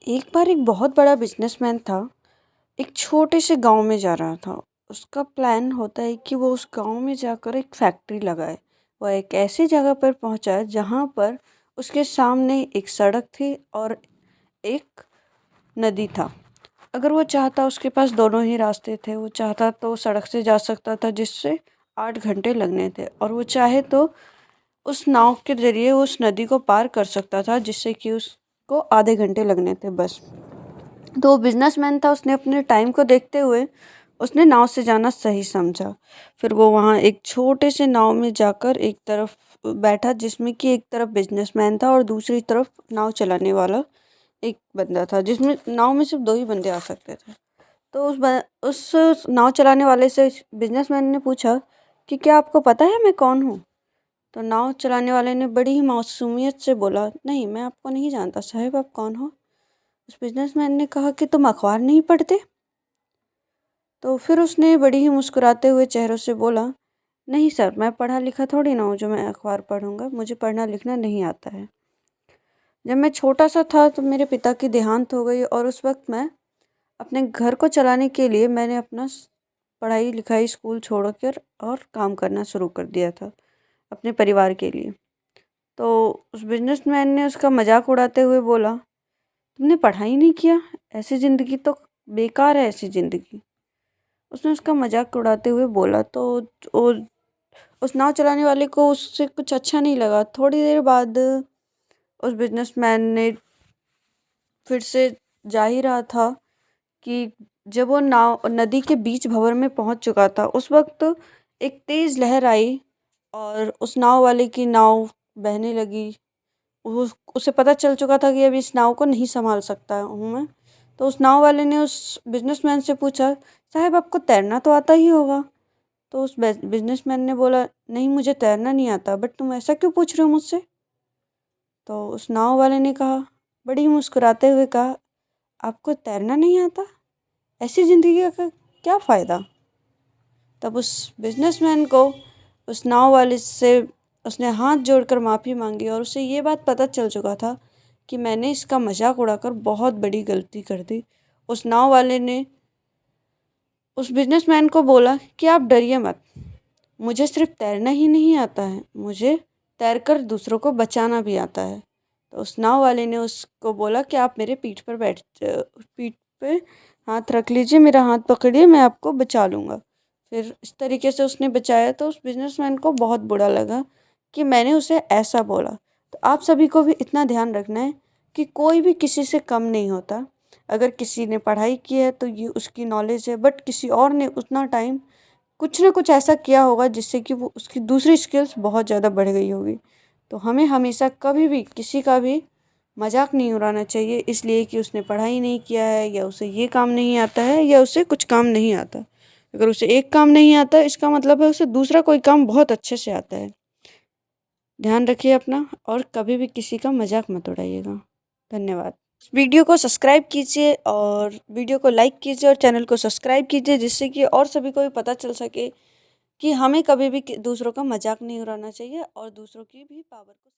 एक बार एक बहुत बड़ा बिजनेसमैन था। एक छोटे से गांव में जा रहा था। उसका प्लान होता है कि वो उस गांव में जाकर एक फैक्ट्री लगाए। वह एक ऐसी जगह पर पहुंचा जहां पर उसके सामने एक सड़क थी और एक नदी था। अगर वो चाहता, उसके पास दोनों ही रास्ते थे। वो चाहता तो सड़क से जा सकता था जिससे 8 घंटे लगने थे, और वो चाहे तो उस नाव के जरिए उस नदी को पार कर सकता था जिससे कि उसको आधे घंटे लगने थे बस। तो वो बिजनेसमैन था, उसने अपने टाइम को देखते हुए उसने नाव से जाना सही समझा। फिर वो वहाँ एक छोटे से नाव में जाकर एक तरफ बैठा जिसमें कि एक तरफ बिजनेसमैन था और दूसरी तरफ नाव चलाने वाला एक बंदा था, जिसमें नाव में सिर्फ 2 ही बंदे आ सकते थे। तो उस नाव चलाने वाले से बिजनेसमैन ने पूछा कि क्या आपको पता है मैं कौन हूँ? तो नाव चलाने वाले ने बड़ी ही मासूमियत से बोला, नहीं, मैं आपको नहीं जानता साहब, आप कौन हो? उस बिजनेसमैन ने कहा कि तुम अखबार नहीं पढ़ते? तो फिर उसने बड़ी ही मुस्कुराते हुए चेहरों से बोला, नहीं सर, मैं पढ़ा लिखा थोड़ी ना हूँ जो मैं अखबार पढ़ूंगा, मुझे पढ़ना लिखना नहीं आता है। जब मैं छोटा सा था तो मेरे पिता की देहांत हो गई, और उस वक्त मैं अपने घर को चलाने के लिए मैंने अपना पढ़ाई लिखाई स्कूल छोड़कर और काम करना शुरू कर दिया था अपने परिवार के लिए। तो उस बिजनेसमैन ने उसका मजाक उड़ाते हुए बोला, तुमने पढ़ाई नहीं किया, ऐसी ज़िंदगी तो बेकार है, ऐसी ज़िंदगी। उसने उसका मजाक उड़ाते हुए बोला। तो वो उस नाव चलाने वाले को उससे कुछ अच्छा नहीं लगा। थोड़ी देर बाद उस बिजनेसमैन ने फिर से जा ही रहा था कि जब वो नाव नदी के बीच भंवर में पहुंच चुका था, उस वक्त एक तेज़ लहर आई और उस नाव वाले की नाव बहने लगी। उसे पता चल चुका था कि अब इस नाव को नहीं संभाल सकता हूँ मैं। तो उस नाव वाले ने उस बिजनेसमैन से पूछा, साहब आपको तैरना तो आता ही होगा? तो उस बिजनेसमैन ने बोला, नहीं, मुझे तैरना नहीं आता, बट तुम ऐसा क्यों पूछ रहे हो मुझसे? तो उस नाव वाले ने कहा, बड़ी ही मुस्कुराते हुए कहा, आपको तैरना नहीं आता, ऐसी ज़िंदगी का क्या फ़ायदा? तब उस बिजनेसमैन को उस नाव वाले से उसने हाथ जोड़कर माफ़ी मांगी, और उसे ये बात पता चल चुका था कि मैंने इसका मजाक उड़ाकर बहुत बड़ी गलती कर दी। उस नाव वाले ने उस बिजनेसमैन को बोला कि आप डरिए मत, मुझे सिर्फ तैरना ही नहीं आता है, मुझे तैरकर दूसरों को बचाना भी आता है। तो उस नाव वाले ने उसको बोला कि आप मेरे पीठ पे हाथ रख लीजिए, मेरा हाथ पकड़िए, मैं आपको बचा लूँगा। फिर इस तरीके से उसने बचाया। तो उस बिजनेसमैन को बहुत बुरा लगा कि मैंने उसे ऐसा बोला। तो आप सभी को भी इतना ध्यान रखना है कि कोई भी किसी से कम नहीं होता। अगर किसी ने पढ़ाई की है तो ये उसकी नॉलेज है, बट किसी और ने उतना टाइम कुछ ना कुछ ऐसा किया होगा जिससे कि वो उसकी दूसरी स्किल्स बहुत ज़्यादा बढ़ गई होगी। तो हमें हमेशा कभी भी किसी का भी मजाक नहीं उड़ाना चाहिए इसलिए कि उसने पढ़ाई नहीं किया है, या उसे ये काम नहीं आता है, या उसे कुछ काम नहीं आता। अगर उसे एक काम नहीं आता इसका मतलब है उसे दूसरा कोई काम बहुत अच्छे से आता है। ध्यान रखिए अपना, और कभी भी किसी का मजाक मत उड़ाइएगा। धन्यवाद। वीडियो को सब्सक्राइब कीजिए और वीडियो को लाइक कीजिए और चैनल को सब्सक्राइब कीजिए, जिससे कि और सभी को भी पता चल सके कि हमें कभी भी दूसरों का मजाक नहीं उड़ाना चाहिए और दूसरों की भी पावर को